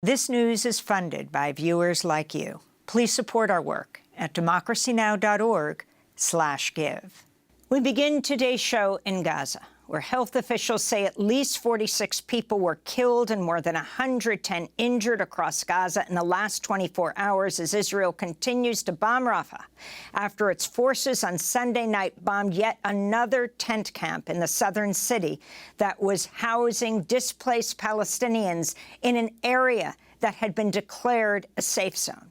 This news is funded by viewers like you. Please support our work at democracynow.org/give. We begin today's show in Gaza, where health officials say at least 46 people were killed and more than 110 injured across Gaza in the last 24 hours as Israel continues to bomb Rafah after its forces on Sunday night bombed yet another tent camp in the southern city that was housing displaced Palestinians in an area that had been declared a safe zone.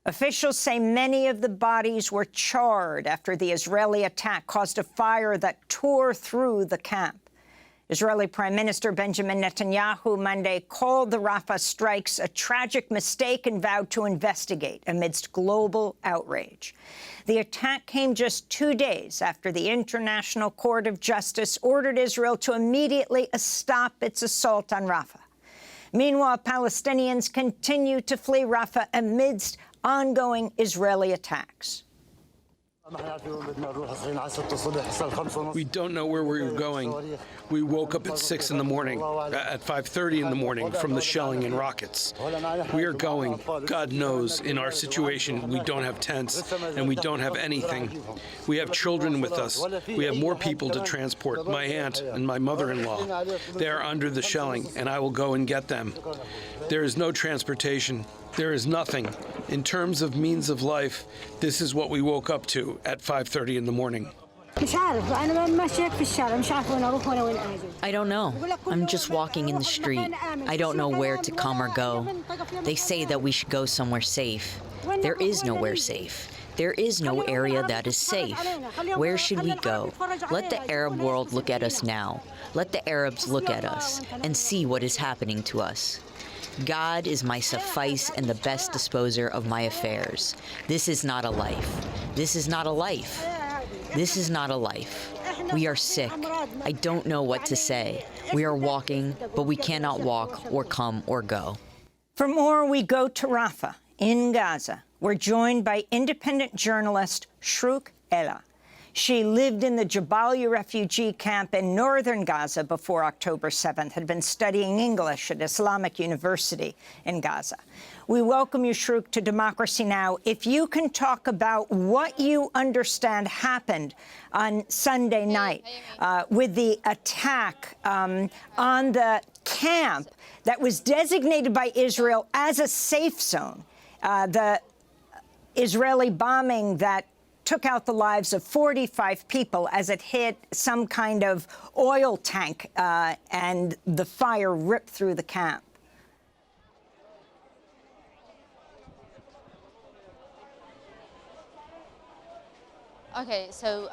Officials say many of the bodies were charred after the Israeli attack caused a fire that tore through the camp. Israeli Prime Minister Benjamin Netanyahu Monday called the Rafah strikes a tragic mistake and vowed to investigate amidst global outrage. The attack came just 2 days after the International Court of Justice ordered Israel to immediately stop its assault on Rafah. Meanwhile, Palestinians continue to flee Rafah amidst ongoing Israeli attacks. We don't know where we're going. We woke up at 6 in the morning, at 5:30 in the morning from the shelling and rockets. We are going, God knows, in our situation, we don't have tents and we don't have anything. We have children with us. We have more people to transport, my aunt and my mother-in-law. They are under the shelling and I will go and get them. There is no transportation. There is nothing. In terms of means of life, this is what we woke up to at 5:30 in the morning. I don't know. I'm just walking in the street. I don't know where to come or go. They say that we should go somewhere safe. There is nowhere safe. There is no area that is safe. Where should we go? Let the Arab world look at us now. Let the Arabs look at us and see what is happening to us. God is my suffice and the best disposer of my affairs. This is not a life. This is not a life. This is not a life. We are sick. I don't know what to say. We are walking, but we cannot walk or come or go. For more, we go to Rafah in Gaza. We're joined by independent journalist Shrouq Aila. She lived in the Jabaliya refugee camp in northern Gaza before October 7th, had been studying English at Islamic University in Gaza. We welcome you, Shrouq, to Democracy Now! If you can talk about what you understand happened on Sunday night with the attack on the camp that was designated by Israel as a safe zone, the Israeli bombing that took out the lives of 45 people as it hit some kind of oil tank and the fire ripped through the camp. Okay, so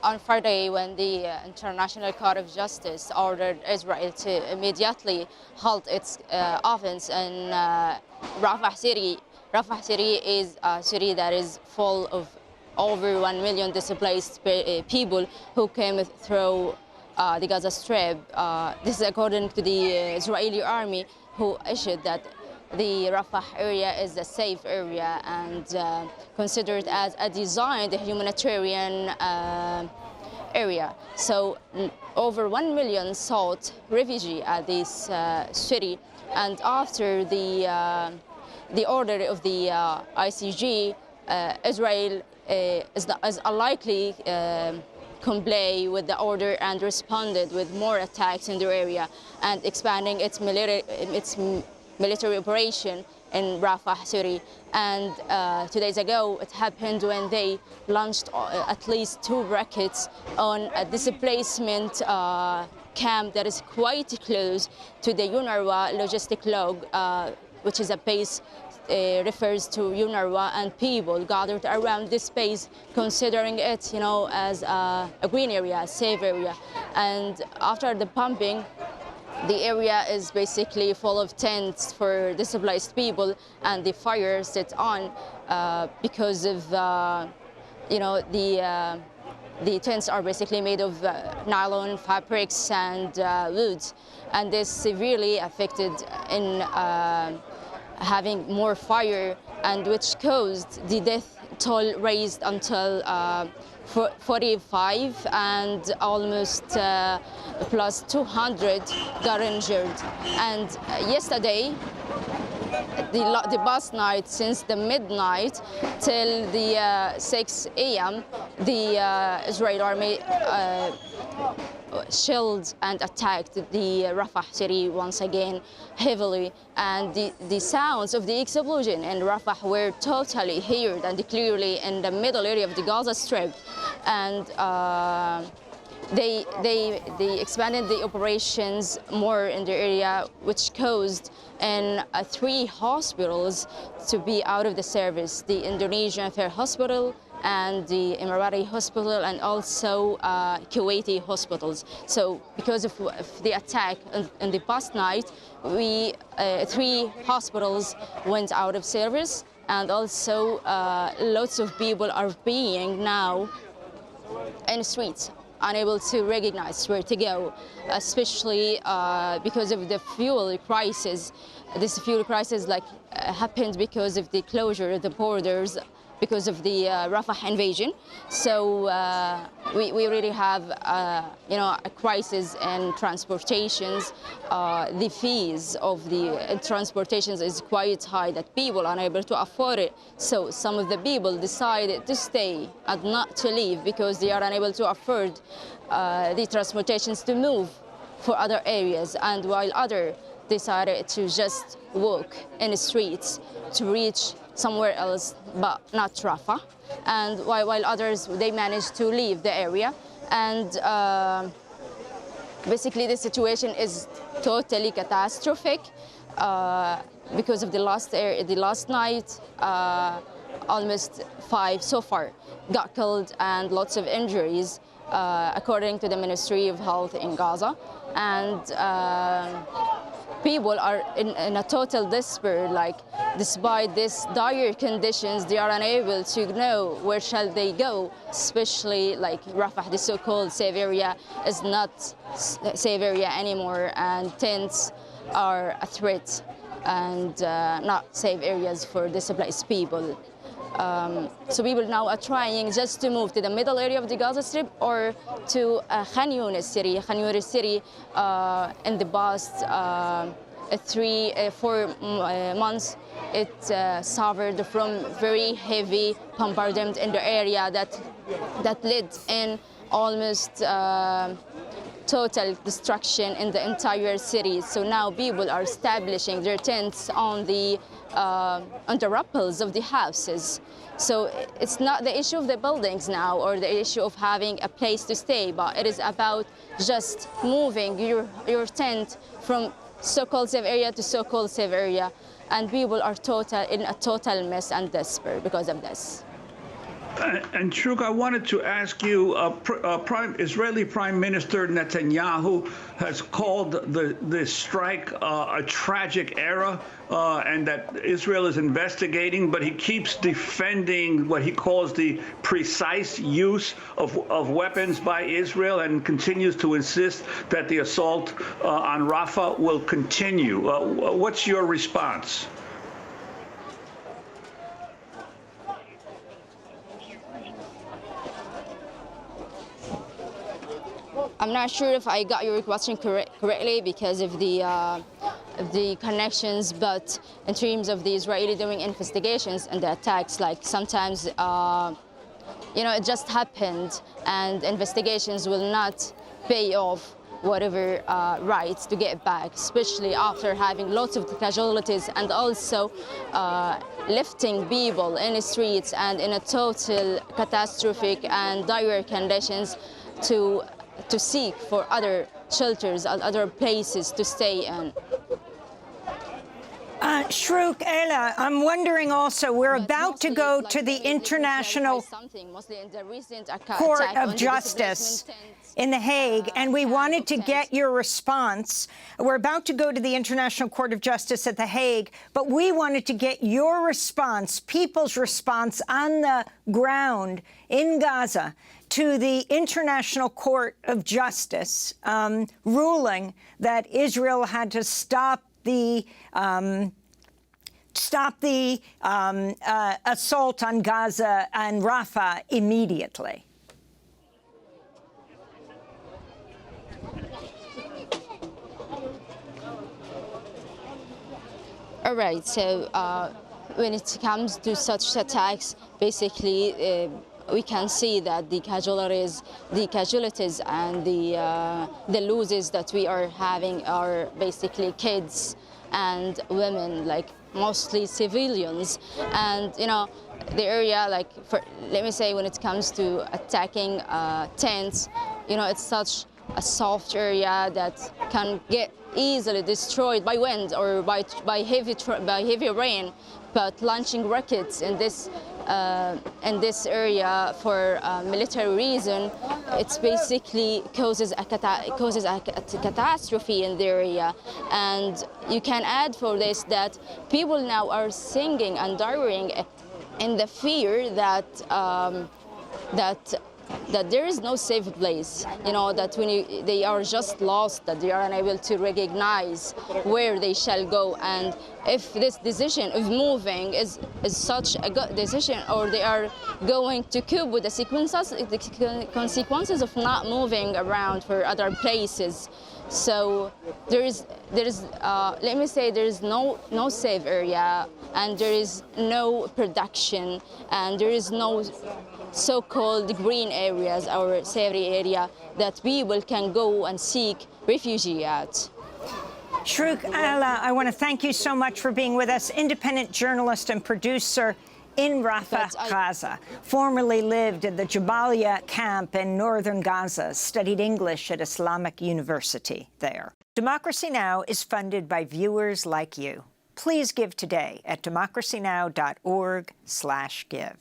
on Friday, when the International Court of Justice ordered Israel to immediately halt its offense in Rafah city is a city that is full of over 1 million displaced people who came through the Gaza Strip. This is according to the Israeli army, who issued that the Rafah area is a safe area and considered as a designed humanitarian area. So over 1 million sought refugee at this city, and after the order of the ICJ, Israel is unlikely comply with the order and responded with more attacks in the area and expanding its military operation in Rafah city. And 2 days ago, it happened when they launched at least 2 rockets on a displacement camp that is quite close to the UNRWA logistic log, which is a base refers to UNRWA, and people gathered around this space, considering it, as a green area, a safe area. And after the bombing, the area is basically full of tents for displaced people, and the fire set on because of, the tents are basically made of nylon fabrics and woods, and this severely affected in having more fire, and which caused the death toll raised until 45 and almost plus 200 got injured. And yesterday, the past night, since the midnight till the 6 a.m., the Israeli army shelled and attacked the Rafah city once again heavily, and the sounds of the explosion in Rafah were totally heard and clearly in the middle area of the Gaza Strip, and they expanded the operations more in the area, which caused in 3 hospitals to be out of the service: the Indonesian Fair Hospital and the Emirati Hospital, and also Kuwaiti hospitals. So because of the attack in the past night, 3 hospitals went out of service, and also lots of people are being now in the streets, unable to recognize where to go, especially because of the fuel crisis. This fuel crisis happened because of the closure of the borders, because of the Rafah invasion. So we really have a crisis in transportations. The fees of the transportations is quite high that people are unable to afford it. So some of the people decided to stay and not to leave because they are unable to afford the transportations to move for other areas, and while others decided to just walk in the streets to reach somewhere else, but not Rafah. And while others, they managed to leave the area. And basically the situation is totally catastrophic because of the last night, almost 5 so far got killed and lots of injuries, according to the Ministry of Health in Gaza. And people are in a total despair, despite these dire conditions, they are unable to know where shall they go, especially Rafah, the so-called safe area, is not safe area anymore, and tents are a threat and not safe areas for displaced people. So people now are trying just to move to the middle area of the Gaza Strip or to Khan Yunis city. Khan Yunis city in the past 3-4 months, it suffered from very heavy bombardment in the area that led in almost total destruction in the entire city. So now people are establishing their tents on the rappels of the houses. So it's not the issue of the buildings now or the issue of having a place to stay, but it is about just moving your tent from so-called safe area to so-called safe area. And people are in a total mess and despair because of this. And Shrouq, I wanted to ask you, Israeli Prime Minister Netanyahu has called the strike a tragic error, and that Israel is investigating, but he keeps defending what he calls the precise use of weapons by Israel and continues to insist that the assault on Rafah will continue. What's your response? I'm not sure if I got your question correctly because of the connections, but in terms of the Israeli doing investigations and the attacks, sometimes, it just happened, and investigations will not pay off whatever rights to get back, especially after having lots of casualties and also lifting people in the streets and in a total catastrophic and dire conditions to seek for other shelters and other places to stay in. Shrouq Aila, I'm wondering also, we're about to go to the International Court of Justice in The Hague, and we wanted to get your response. We're about to go to the International Court of Justice at The Hague, but we wanted to get your response, people's response on the ground in Gaza to the International Court of Justice ruling that Israel had to stop the assault on Gaza and Rafah immediately. All right, so when it comes to such attacks, basically we can see that the casualties and the losses that we are having are basically kids and women, like mostly civilians. And you know, the area, like let me say, when it comes to attacking tents, you know, it's such a soft area that can get easily destroyed by wind or by heavy rain. But launching rockets in this area for military reason, it's basically causes a catastrophe in the area. And you can add for this that people now are singing and dying in the fear that that there is no safe place, you know, that when they are just lost, that they are unable to recognize where they shall go. And if this decision of moving is such a good decision, or they are going to cope with the consequences of not moving around for other places. So there is let me say, there is no safe area, and there is no production, and there is no so-called green areas or savory area that people can go and seek refugee at. Shrouq Aila, I want to thank you so much for being with us. Independent journalist and producer in Rafah, Gaza. Formerly lived at the Jabaliya camp in northern Gaza, studied English at Islamic University there. Democracy Now! Is funded by viewers like you. Please give today at democracynow.org/give.